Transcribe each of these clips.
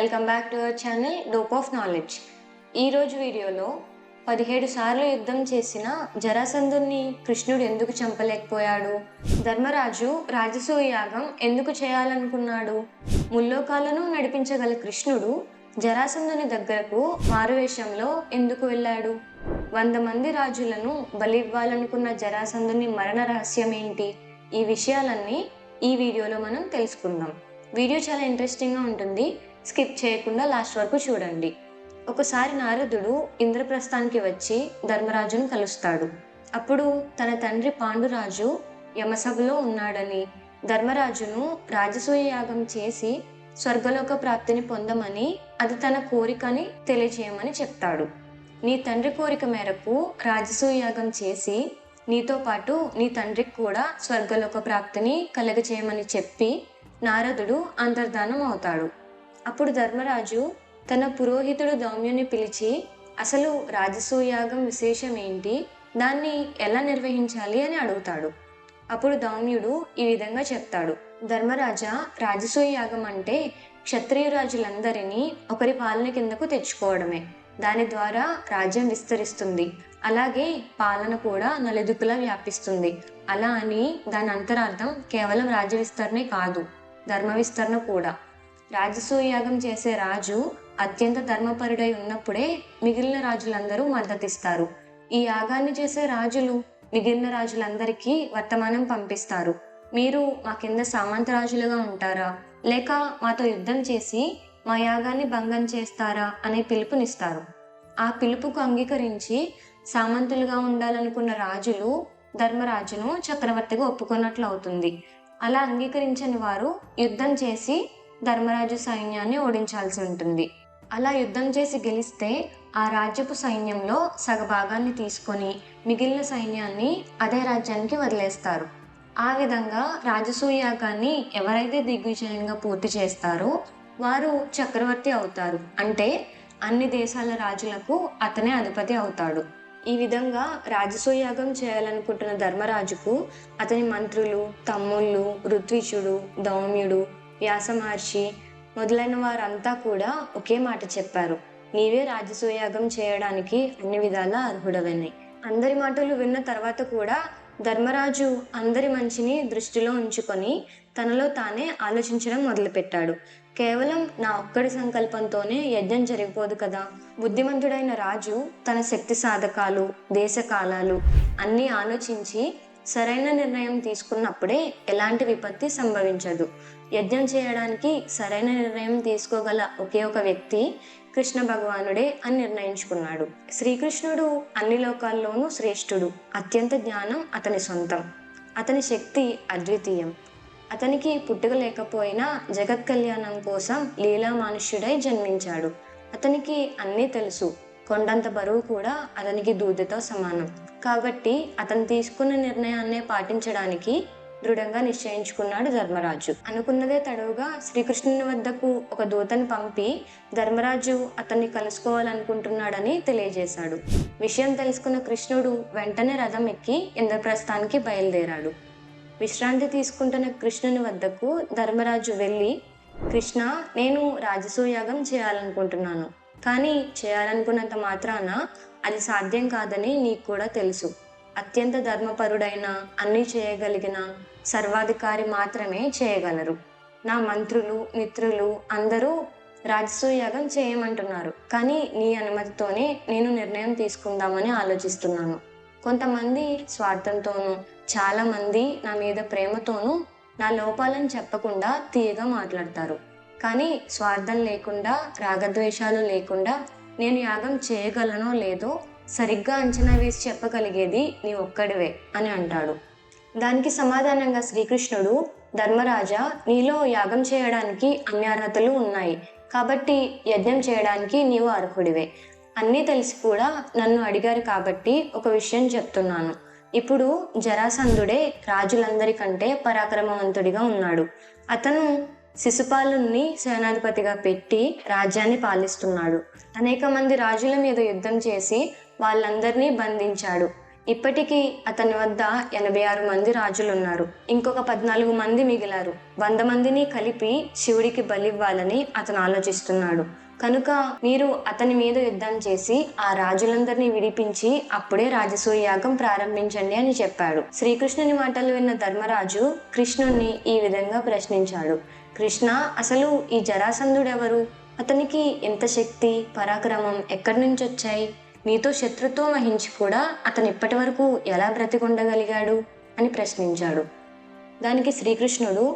Welcome back to our channel dope of knowledge. ఈరోజు వీడియోలో 17 సార్లు యుద్ధం చేసిన జరాసంధుని కృష్ణుడు ఎందుకు చంపలేకపోయాడు, ధర్మరాజు రాజసూయ యాగం ఎందుకు చేయాలనుకున్నాడు, ముల్లోకాలను నడిపించగల కృష్ణుడు జరాసంధుని దగ్గరకు మారువేషంలో ఎందుకు వెళ్ళాడు, 100 మంది రాజులను బలి ఇవ్వాలనుకున్న జరాసంధుని మరణ రహస్యం ఏంటి, ఈ విషయాలన్నీ ఈ వీడియోలో మనం తెలుసుకుందాం. వీడియో చాలా ఇంట్రెస్టింగ్గా ఉంటుంది, స్కిప్ చేయకుండా లాస్ట్ వరకు చూడండి. ఒకసారి నారదుడు ఇంద్రప్రస్థానికి వచ్చి ధర్మరాజును కలుస్తాడు. అప్పుడు తన తండ్రి పాండురాజు యమసభలో ఉన్నాడని, ధర్మరాజును రాజసూయ యాగం చేసి స్వర్గలోక ప్రాప్తిని పొందమని, అది తన కోరికని తెలియచేయమని చెప్తాడు. నీ తండ్రి కోరిక మేరకు రాజసూయ యాగం చేసి నీతో పాటు నీ తండ్రికి కూడా స్వర్గలోక ప్రాప్తిని కలగచేయమని చెప్పి నారదుడు అంతర్ధానం అవుతాడు. అప్పుడు ధర్మరాజు తన పురోహితుడు దౌమ్యుని పిలిచి అసలు రాజసూయ యాగం విశేషం ఏంటి, దాన్ని ఎలా నిర్వహించాలి అని అడుగుతాడు. అప్పుడు దౌమ్యుడు ఈ విధంగా చెప్తాడు. ధర్మరాజా, రాజసూయ యాగం అంటే క్షత్రియురాజులందరినీ ఒకరి పాలన కిందకు తెచ్చుకోవడమే. దాని ద్వారా రాజ్యం విస్తరిస్తుంది, అలాగే పాలన కూడా నలుదిక్కులా వ్యాపిస్తుంది. అలా అని దాని అంతరార్థం కేవలం రాజ్య విస్తరణే కాదు, ధర్మ విస్తరణ కూడా. రాజసూయ యాగం చేసే రాజు అత్యంత ధర్మపరుడై ఉన్నప్పుడే మిగిలిన రాజులందరూ మద్దతిస్తారు. ఈ యాగాన్ని చేసే రాజులు మిగిలిన రాజులందరికీ వర్తమానం పంపిస్తారు. మీరు మా కింద సామంత రాజులుగా ఉంటారా, లేక మాతో యుద్ధం చేసి మా యాగాన్ని భంగం చేస్తారా అనే పిలుపునిస్తారు. ఆ పిలుపుకు అంగీకరించి సామంతులుగా ఉండాలనుకున్న రాజులు ధర్మరాజును చక్రవర్తిగా ఒప్పుకున్నట్లు అవుతుంది. అలా అంగీకరించని వారు యుద్ధం చేసి ధర్మరాజు సైన్యాన్ని ఓడించాల్సి ఉంటుంది. అలా యుద్ధం చేసి గెలిస్తే ఆ రాజ్యపు సైన్యంలో సగభాగాన్ని తీసుకొని మిగిలిన సైన్యాన్ని అదే రాజ్యానికి వదిలేస్తారు. ఆ విధంగా రాజసూయ యాగాన్ని ఎవరైతే దిగ్విజయంగా పూర్తి చేస్తారో వారు చక్రవర్తి అవుతారు. అంటే అన్ని దేశాల రాజులకు అతనే అధిపతి అవుతాడు. ఈ విధంగా రాజసూయ యాగం చేయాలనుకుంటున్న ధర్మరాజుకు అతని మంత్రులు, తమ్ముళ్ళు, ఋత్విజుడు, దౌమ్యుడు, వ్యాస మహర్షి మొదలైన వారంతా కూడా ఒకే మాట చెప్పారు. నీవే రాజసూయ యాగం చేయడానికి అన్ని విధాలా అర్హుడవని. అందరి మాటలు విన్న తర్వాత కూడా ధర్మరాజు అందరి మంచిని దృష్టిలో ఉంచుకొని తనలో తానే ఆలోచించడం మొదలుపెట్టాడు. కేవలం నా ఒక్కడి సంకల్పంతోనే యజ్ఞం జరిగిపోదు కదా. బుద్ధిమంతుడైన రాజు తన శక్తి సాధకాలు, దేశకాలాలు అన్నీ ఆలోచించి సరైన నిర్ణయం తీసుకున్నప్పుడే ఎలాంటి విపత్తి సంభవించదు. యజ్ఞం చేయడానికి సరైన నిర్ణయం తీసుకోగల ఒకే ఒక వ్యక్తి కృష్ణ భగవానుడే అని నిర్ణయించుకున్నాడు. శ్రీకృష్ణుడు అన్ని లోకాల్లోనూ శ్రేష్ఠుడు. అత్యంత జ్ఞానం అతని సొంతం. అతని శక్తి అద్వితీయం. అతనికి పుట్టుక లేకపోయినా జగత్ కళ్యాణం కోసం లీలా మనుష్యుడై జన్మించాడు. అతనికి అన్నీ తెలుసు. కొండంత బరువు కూడా అతనికి దూదితో సమానం. కాబట్టి అతను తీసుకున్న నిర్ణయాన్నే పాటించడానికి దృఢంగా నిశ్చయించుకున్నాడు ధర్మరాజు. అనుకున్నదే తడవుగా శ్రీకృష్ణుని వద్దకు ఒక దూతని పంపి ధర్మరాజు అతన్ని కలుసుకోవాలనుకుంటున్నాడని తెలియజేశాడు. విషయం తెలుసుకున్న కృష్ణుడు వెంటనే రథం ఎక్కి ఇంద్రప్రస్థానికి బయలుదేరాడు. విశ్రాంతి తీసుకుంటున్న కృష్ణుని వద్దకు ధర్మరాజు వెళ్ళి, కృష్ణ, నేను రాజసూయ యాగం చేయాలనుకుంటున్నాను. కానీ చేయాలనుకున్నంత మాత్రాన అది సాధ్యం కాదని నీకు కూడా తెలుసు. అత్యంత ధర్మపరుడైన, అన్నీ చేయగలిగిన సర్వాధికారి మాత్రమే చేయగలరు. నా మంత్రులు, మిత్రులు అందరూ రాజసూయ యాగం చేయమంటున్నారు. కానీ నీ అనుమతితోనే నేను నిర్ణయం తీసుకుందామని ఆలోచిస్తున్నాను. కొంతమంది స్వార్థంతోనూ, చాలామంది నా మీద ప్రేమతోనూ నా లోపాలను చెప్పకుండా తీయగా మాట్లాడతారు. కానీ స్వార్థం లేకుండా, రాగద్వేషాలు లేకుండా నేను యాగం చేయగలనో లేదో సరిగ్గా అంచనా వేసి చెప్పగలిగేది నీ ఒక్కడివే అని అంటాడు. దానికి సమాధానంగా శ్రీకృష్ణుడు, ధర్మరాజా, నీలో యాగం చేయడానికి అన్ని అర్హతలు ఉన్నాయి. కాబట్టి యజ్ఞం చేయడానికి నీవు అర్హుడివే. అన్నీ తెలిసి కూడా నన్ను అడిగారు కాబట్టి ఒక విషయం చెప్తున్నాను. ఇప్పుడు జరాసంధుడే రాజులందరికంటే పరాక్రమవంతుడిగా ఉన్నాడు. అతను శిశుపాలుని సేనాధిపతిగా పెట్టి రాజ్యాన్ని పాలిస్తున్నాడు. అనేక మంది రాజుల మీద యుద్ధం చేసి వాళ్ళందరినీ బంధించాడు. ఇప్పటికీ అతని వద్ద 86 మంది రాజులున్నారు. ఇంకొక 14 మంది మిగిలారు. 100 మందిని కలిపి శివుడికి బలివ్వాలని అతను ఆలోచిస్తున్నాడు. కనుక మీరు అతని మీద యుద్ధం చేసి ఆ రాజులందరినీ విడిపించి అప్పుడే రాజసూయ యాగం ప్రారంభించండి అని చెప్పాడు. శ్రీకృష్ణుని మాటలు విన్న ధర్మరాజు కృష్ణుణ్ణి ఈ విధంగా ప్రశ్నించాడు. కృష్ణ, అసలు ఈ జరాసంధుడెవరు? అతనికి ఎంత శక్తి, పరాక్రమం ఎక్కడి నుంచి వచ్చాయి? నీతో శత్రుత్వం వహించి కూడా అతను ఇప్పటి వరకు ఎలా బ్రతికొండగలిగాడు అని ప్రశ్నించాడు. దానికి శ్రీకృష్ణుడు,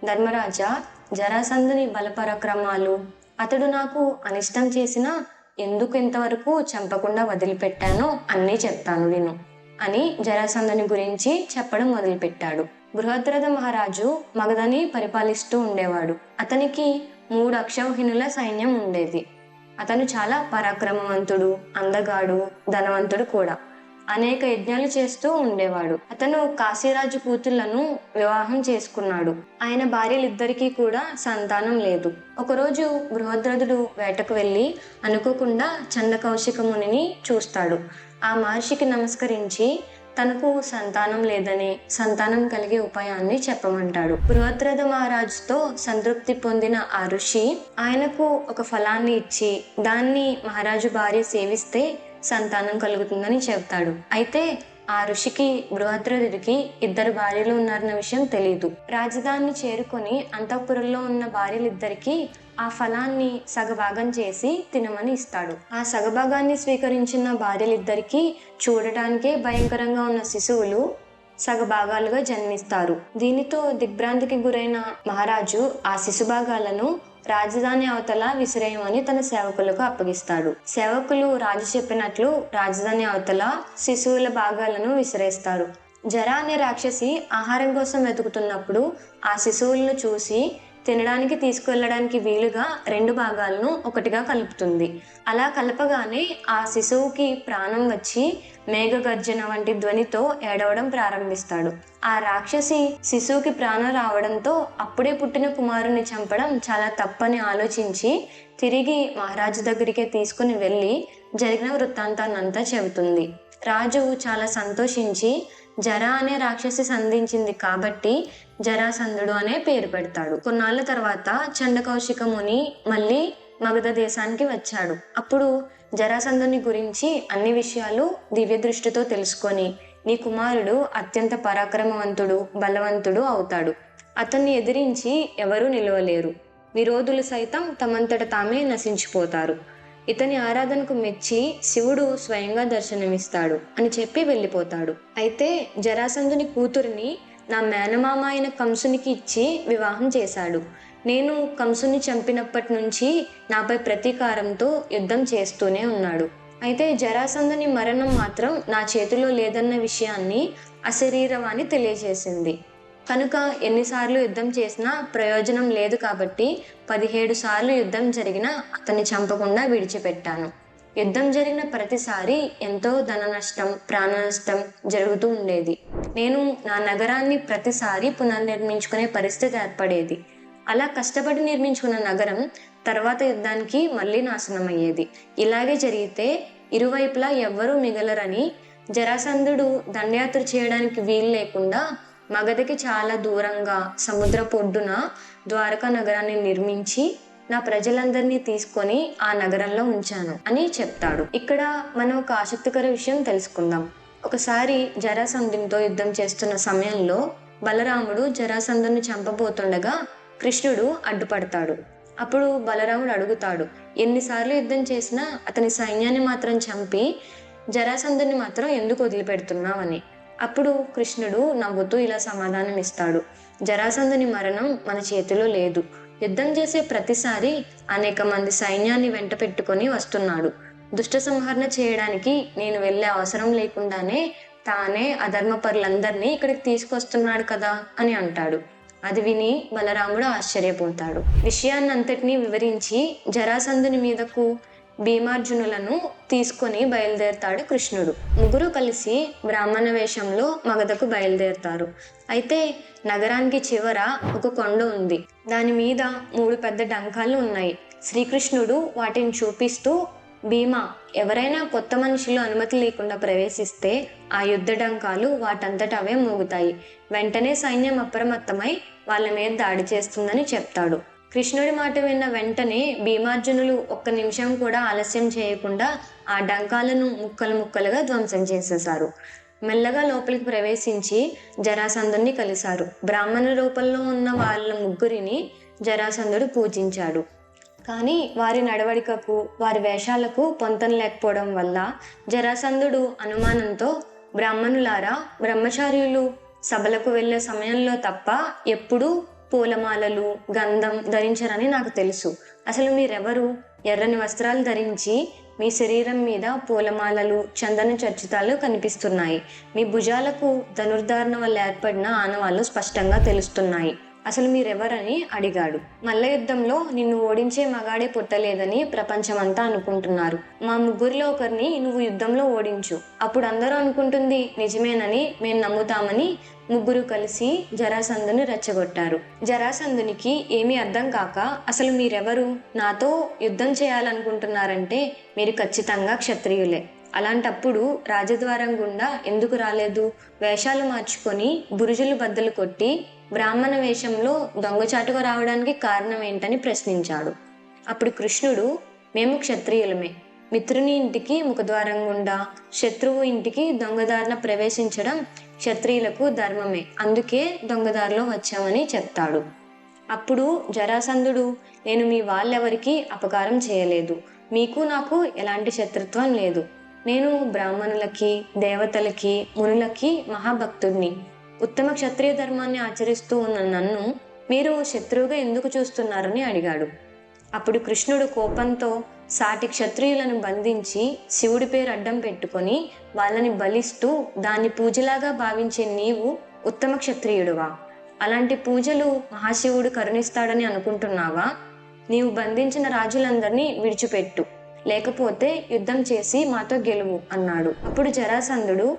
ధర్మరాజా, జరాసంధుని బలపరాక్రమాలు, అతడు నాకు అనిష్టం చేసినా ఎందుకు ఇంతవరకు చంపకుండా వదిలిపెట్టానో అన్నీ చెప్తాను విను అని జరాసంధుని గురించి చెప్పడం మొదలుపెట్టాడు. బృహద్రథ మహారాజు మగధని పరిపాలిస్తూ ఉండేవాడు. అతనికి 3 అక్షౌహిణుల సైన్యం ఉండేది. అతను చాలా పరాక్రమవంతుడు, అందగాడు, ధనవంతుడు కూడా. అనేక యజ్ఞాలు చేస్తూ ఉండేవాడు. అతను కాశీరాజు కూతుళ్లను వివాహం చేసుకున్నాడు. ఆయన భార్యలిద్దరికీ కూడా సంతానం లేదు. ఒకరోజు బృహద్రథుడు వేటకు వెళ్ళి అనుకోకుండా చండకౌశిక మునిని చూస్తాడు. ఆ మహర్షికి నమస్కరించి తనకు సంతానం లేదని, సంతానం కలిగే ఉపాయాన్ని చెప్పమంటాడు. బృహద్రథ మహారాజుతో సంతృప్తి పొందిన ఆ ఋషి ఆయనకు ఒక ఫలాన్ని ఇచ్చి దాన్ని మహారాజు భార్య సేవిస్తే సంతానం కలుగుతుందని చెప్తాడు. అయితే ఆ ఋషికి బృహద్రథుడికి 2 భార్యలు ఉన్నారన్న విషయం తెలీదు. రాజధానిని చేరుకొని అంతఃపురంలో ఉన్న భార్యలిద్దరికీ ఆ ఫలాన్ని సగభాగం చేసి తినమని ఇస్తాడు. ఆ సగభాగాన్ని స్వీకరించిన భార్యలిద్దరికీ చూడటానికే భయంకరంగా ఉన్న శిశువులు సగభాగాలుగా జన్మిస్తారు. దీనితో దిగ్భ్రాంతికి గురైన మహారాజు ఆ శిశుభాగాలను రాజధాని అవతల విసిరేయమని తన సేవకులకు అప్పగిస్తాడు. సేవకులు రాజు చెప్పినట్లు రాజధాని అవతల శిశువుల భాగాలను విసిరేస్తారు. జర అనే రాక్షసి ఆహారం కోసం వెతుకుతున్నప్పుడు ఆ శిశువులను చూసి తినడానికి తీసుకువెళ్ళడానికి వీలుగా 2 భాగాలను ఒకటిగా కలుపుతుంది. అలా కలపగానే ఆ శిశువుకి ప్రాణం వచ్చి మేఘగర్జన వంటి ధ్వనితో ఏడవడం ప్రారంభిస్తాడు. ఆ రాక్షసి శిశువుకి ప్రాణం రావడంతో అప్పుడే పుట్టిన కుమారుని చంపడం చాలా తప్పని ఆలోచించి తిరిగి మహారాజు దగ్గరికే తీసుకుని వెళ్ళి జరిగిన వృత్తాంతాన్నంతా చెబుతుంది. రాజు చాలా సంతోషించి జర అనే రాక్షసి సంధించింది కాబట్టి జరాసంధుడు అనే పేరు పెడతాడు. కొన్నాళ్ళ తర్వాత చండకౌశిక ముని మళ్ళీ మగధ దేశానికి వచ్చాడు. అప్పుడు జరాసంధుని గురించి అన్ని విషయాలు దివ్య దృష్టితో తెలుసుకొని నీ కుమారుడు అత్యంత పరాక్రమవంతుడు, బలవంతుడు అవుతాడు. అతన్ని ఎదిరించి ఎవరూ నిలవలేరు. విరోధులు సైతం తమంతట తామే నశించిపోతారు. ఇతని ఆరాధనకు మెచ్చి శివుడు స్వయంగా దర్శనమిస్తాడు అని చెప్పి వెళ్ళిపోతాడు. అయితే జరాసంధుని కూతురిని నా మేనమామ అయిన కంసునికి ఇచ్చి వివాహం చేశాడు. నేను కంసుని చంపినప్పటి నుంచి నాపై ప్రతీకారంతో యుద్ధం చేస్తూనే ఉన్నాడు. అయితే జరాసంధుని మరణం మాత్రం నా చేతిలో లేదన్న విషయాన్ని అశరీరవాణి తెలియజేసింది. కనుక ఎన్నిసార్లు యుద్ధం చేసినా ప్రయోజనం లేదు కాబట్టి 17 సార్లు యుద్ధం జరిగినా అతన్ని చంపకుండా విడిచిపెట్టాను. యుద్ధం జరిగిన ప్రతిసారి ఎంతో ధన నష్టం, ప్రాణ నష్టం జరుగుతూ ఉండేది. నేను నా నగరాన్ని ప్రతిసారి పునర్నిర్మించుకునే పరిస్థితి ఏర్పడేది. అలా కష్టపడి నిర్మించుకున్న నగరం తర్వాత యుద్ధానికి మళ్ళీ నాశనం అయ్యేది. ఇలాగే జరిగితే ఇరువైపులా ఎవ్వరూ మిగలరని జరాసంధుడు దండయాత్ర చేయడానికి వీలు లేకుండా మగధకి చాలా దూరంగా సముద్రపు ఒడ్డున ద్వారకా నగరాన్ని నిర్మించి నా ప్రజలందరినీ తీసుకొని ఆ నగరంలో ఉంచాను అని చెప్తాడు. ఇక్కడ మనం ఒక ఆసక్తికర విషయం తెలుసుకుందాం. ఒకసారి జరాసంధునితో యుద్ధం చేస్తున్న సమయంలో బలరాముడు జరాసంధుని చంపబోతుండగా కృష్ణుడు అడ్డుపడతాడు. అప్పుడు బలరాముడు అడుగుతాడు, ఎన్నిసార్లు యుద్ధం చేసినా అతని సైన్యాన్ని మాత్రం చంపి జరాసంధుని మాత్రం ఎందుకు వదిలిపెడుతున్నావని. అప్పుడు కృష్ణుడు నవ్వుతూ ఇలా సమాధానం ఇస్తాడు, జరాసంధుని మరణం మన చేతిలో లేదు. యుద్ధం చేసే ప్రతిసారి అనేక మంది సైన్యాన్ని వెంట పెట్టుకొని వస్తున్నాడు. దుష్ట సంహరణ చేయడానికి నేను వెళ్ళే అవసరం లేకుండానే తానే అధర్మపరులందరినీ ఇక్కడికి తీసుకొస్తున్నాడు కదా అని అంటాడు. అది విని బలరాముడు ఆశ్చర్యపోతాడు. విషయాన్నంతటినీ వివరించి జరాసంధుని మీదకు భీమార్జునులను తీసుకొని బయలుదేరతాడు కృష్ణుడు. ముగ్గురు కలిసి బ్రాహ్మణ వేషంలో మగధకు బయలుదేరతారు. అయితే నగరానికి చివర ఒక కొండ ఉంది. దాని మీద 3 పెద్ద డంకాలు ఉన్నాయి. శ్రీకృష్ణుడు వాటిని చూపిస్తూ భీమా, ఎవరైనా కొత్త మనుషులు అనుమతి లేకుండా ప్రవేశిస్తే ఆ యుద్ధ డంకాలు వాటంతట అవే మోగుతాయి. వెంటనే సైన్యం అప్రమత్తమై వాళ్ళ మీద దాడి చేస్తుందని చెప్తాడు. కృష్ణుడి మాట విన్న వెంటనే భీమార్జునులు ఒక్క నిమిషం కూడా ఆలస్యం చేయకుండా ఆ డంకాలను ముక్కలు ముక్కలుగా ధ్వంసం చేసేశారు. మెల్లగా లోపలికి ప్రవేశించి జరాసంధుని కలిశారు. బ్రాహ్మణ రూపంలో ఉన్న వాళ్ళ ముగ్గురిని జరాసంధుడు పూజించాడు. కానీ వారి నడవడికకు, వారి వేషాలకు పొంతన లేకపోవడం వల్ల జరాసంధుడు అనుమానంతో, బ్రాహ్మణులారా, బ్రహ్మచార్యులు సభలకు వెళ్ళే సమయంలో తప్ప ఎప్పుడూ పూలమాలలు, గంధం ధరించరని నాకు తెలుసు. అసలు మీరెవరు? ఎర్రని వస్త్రాలు ధరించి మీ శరీరం మీద పూలమాలలు, చందన చర్చితాలు కనిపిస్తున్నాయి. మీ భుజాలకు ధనుర్ధారణ వల్ల ఏర్పడిన ఆనవాళ్లు స్పష్టంగా తెలుస్తున్నాయి. అసలు మీరెవరని అడిగాడు. మల్ల యుద్ధంలో నిన్ను ఓడించే మగాడే పుట్టలేదని ప్రపంచమంతా అనుకుంటున్నారు. మా ముగ్గురిలో ఒకరిని నువ్వు యుద్ధంలో ఓడించు. అప్పుడు అందరూ అనుకుంటుంది నిజమేనని మేము నమ్ముతామని ముగ్గురు కలిసి జరాసంధుని రెచ్చగొట్టారు. జరాసంధునికి ఏమీ అర్థం కాక, అసలు మీరెవరు? నాతో యుద్ధం చేయాలనుకుంటున్నారంటే మీరు ఖచ్చితంగా క్షత్రియులే. అలాంటప్పుడు రాజద్వారం గుండా ఎందుకు రాలేదు? వేషాలు మార్చుకొని బురుజులు బద్దలు కొట్టి బ్రాహ్మణ వేషంలో దొంగచాటుగా రావడానికి కారణం ఏంటని ప్రశ్నించాడు. అప్పుడు కృష్ణుడు, మేము క్షత్రియులమే. మిత్రుని ఇంటికి ముఖద్వారం గుండా, శత్రువు ఇంటికి దొంగదారిన ప్రవేశించడం క్షత్రియులకు ధర్మమే. అందుకే దొంగదారిలో వచ్చామని చెప్తాడు. అప్పుడు జరాసంధుడు, నేను మీ వాళ్ళెవరికి అపకారం చేయలేదు. మీకు నాకు ఎలాంటి శత్రుత్వం లేదు. నేను బ్రాహ్మణులకి, దేవతలకి, మునులకి మహాభక్తుడిని. ఉత్తమ క్షత్రియ ధర్మాన్ని ఆచరిస్తూ ఉన్న నన్ను మీరు శత్రువుగా ఎందుకు చూస్తున్నారని అడిగాడు. అప్పుడు కృష్ణుడు కోపంతో, సాటి క్షత్రియులను బంధించి శివుడి పేరు అడ్డం పెట్టుకొని వాళ్ళని బలిస్తూ దాన్ని పూజలాగా భావించే నీవు ఉత్తమ క్షత్రియుడువా? అలాంటి పూజలు మహాశివుడు కరుణిస్తాడని అనుకుంటున్నావా? నీవు బంధించిన రాజులందరినీ విడిచిపెట్టు, లేకపోతే యుద్ధం చేసి మాతో గెలువు అన్నాడు. అప్పుడు జరాసంధుడు,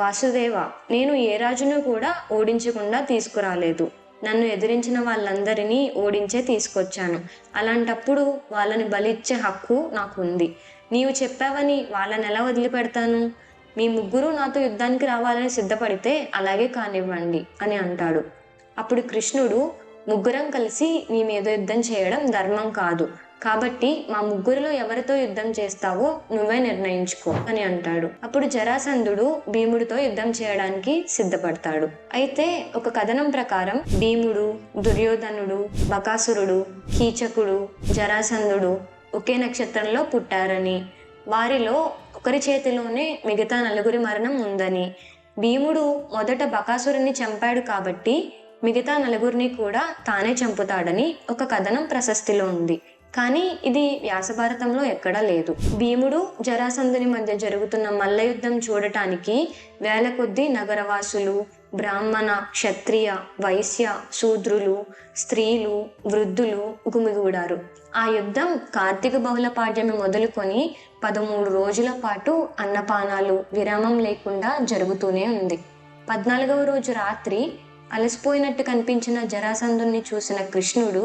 వాసుదేవ, నేను ఏ రాజును కూడా ఓడించకుండా తీసుకురాలేదు. నన్ను ఎదిరించిన వాళ్ళందరినీ ఓడించే తీసుకొచ్చాను. అలాంటప్పుడు వాళ్ళని బలిచ్చే హక్కు నాకు ఉంది. నీవు చెప్పావని వాళ్ళని ఎలా వదిలిపెడతాను? మీ ముగ్గురు నాతో యుద్ధానికి రావాలని సిద్ధపడితే అలాగే కానివ్వండి అని అంటాడు. అప్పుడు కృష్ణుడు, ముగ్గురం కలిసి నీ మీద యుద్ధం చేయడం ధర్మం కాదు. కాబట్టి మా ముగ్గురిలో ఎవరితో యుద్ధం చేస్తావో నువ్వే నిర్ణయించుకో అని అంటాడు. అప్పుడు జరాసంధుడు భీముడితో యుద్ధం చేయడానికి సిద్ధపడతాడు. అయితే ఒక కథనం ప్రకారం భీముడు, దుర్యోధనుడు, బకాసురుడు, కీచకుడు, జరాసంధుడు ఒకే నక్షత్రంలో పుట్టారని, వారిలో ఒకరి చేతిలోనే మిగతా నలుగురి మరణం ఉందని, భీముడు మొదట బకాసురుని చంపాడు కాబట్టి మిగతా నలుగురిని కూడా తానే చంపుతాడని ఒక కథనం ప్రశస్తిలో ఉంది. కానీ ఇది వ్యాసభారతంలో ఎక్కడా లేదు. భీముడు జరాసంధుని మధ్య జరుగుతున్న మల్ల యుద్ధం చూడటానికి వేల కొద్దీ నగరవాసులు, బ్రాహ్మణ, క్షత్రియ, వైశ్య, శూద్రులు, స్త్రీలు, వృద్ధులు గుమిగూడారు. ఆ యుద్ధం కార్తీక బహుళ పాడ్యమి మొదలుకొని 13 రోజుల పాటు అన్నపానాలు విరామం లేకుండా జరుగుతూనే ఉంది. 14వ రోజు రాత్రి అలసిపోయినట్టు కనిపించిన జరాసంధుని చూసిన కృష్ణుడు,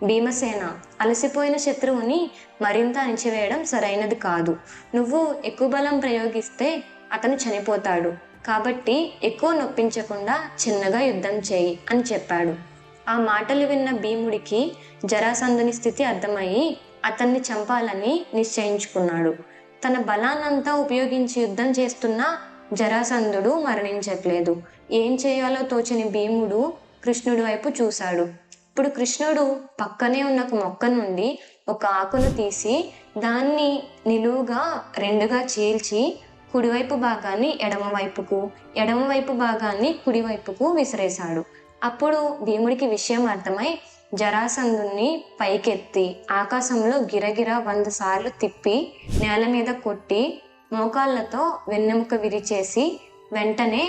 భీమసేన, అలసిపోయిన శత్రువుని మరింత అణిచివేయడం సరైనది కాదు. నువ్వు ఎక్కువ బలం ప్రయోగిస్తే అతను చనిపోతాడు. కాబట్టి ఎక్కువ నొప్పించకుండా చిన్నగా యుద్ధం చేయి అని చెప్పాడు. ఆ మాటలు విన్న భీముడికి జరాసంధుని స్థితి అర్థమయ్యి అతన్ని చంపాలని నిశ్చయించుకున్నాడు. తన బలాన్నంతా ఉపయోగించి యుద్ధం చేస్తున్న జరాసంధుడు మరణించట్లేదు. ఏం చేయాలో తోచని భీముడు కృష్ణుడి వైపు చూశాడు. ఇప్పుడు కృష్ణుడు పక్కనే ఉన్న ఒక మొక్క నుండి ఒక ఆకును తీసి దాన్ని నిలువుగా రెండుగా చీల్చి కుడివైపు భాగాన్ని ఎడమవైపుకు, ఎడమవైపు భాగాన్ని కుడివైపుకు విసిరేశాడు. అప్పుడు భీముడికి విషయం అర్థమై జరాసంధుని పైకెత్తి ఆకాశంలో గిరగిర 100 సార్లు తిప్పి నేల మీద కొట్టి మోకాళ్ళతో వెన్నెముక విరిచేసి వెంటనే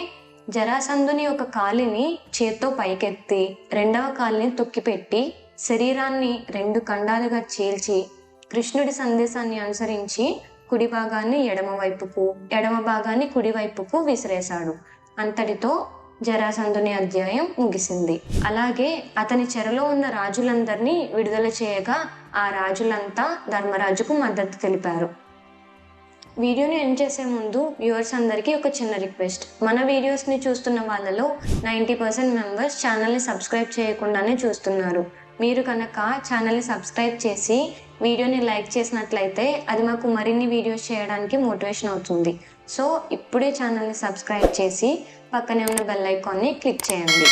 జరాసంధుని ఒక కాలిని చేత్తో పైకెత్తి రెండవ కాలిని తొక్కిపెట్టి శరీరాన్ని 2 ఖండాలుగా చీల్చి కృష్ణుడి సందేశాన్ని అనుసరించి కుడి భాగాన్ని ఎడమ వైపుకు, ఎడమ భాగాన్ని కుడివైపుకు విసిరేశాడు. అంతటితో జరాసంధుని అధ్యాయం ముగిసింది. అలాగే అతని చెరలో ఉన్న రాజులందరినీ విడుదల చేయగా ఆ రాజులంతా ధర్మరాజుకు మద్దతు తెలిపారు. వీడియోని ఎండ్ చేసే ముందు వ్యూవర్స్ అందరికీ ఒక చిన్న రిక్వెస్ట్. మన వీడియోస్ని చూస్తున్న వాళ్ళలో 90% మెంబర్స్ ఛానల్ని సబ్స్క్రైబ్ చేయకుండానే చూస్తున్నారు. మీరు కనుక ఛానల్ని సబ్స్క్రైబ్ చేసి వీడియోని లైక్ చేసినట్లయితే అది మాకు మరిన్ని వీడియోస్ చేయడానికి మోటివేషన్ అవుతుంది. సో ఇప్పుడే ఛానల్ని సబ్స్క్రైబ్ చేసి పక్కనే ఉన్న బెల్ ఐకాన్ని క్లిక్ చేయండి.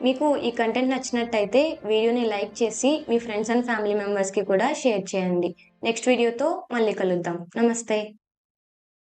మీకు ఈ కంటెంట్ నచ్చినట్టయితే వీడియోని లైక్ చేసి మీ ఫ్రెండ్స్ అండ్ ఫ్యామిలీ మెంబర్స్కి కూడా షేర్ చేయండి. నెక్స్ట్ వీడియోతో మళ్ళీ కలుద్దాం. నమస్తే.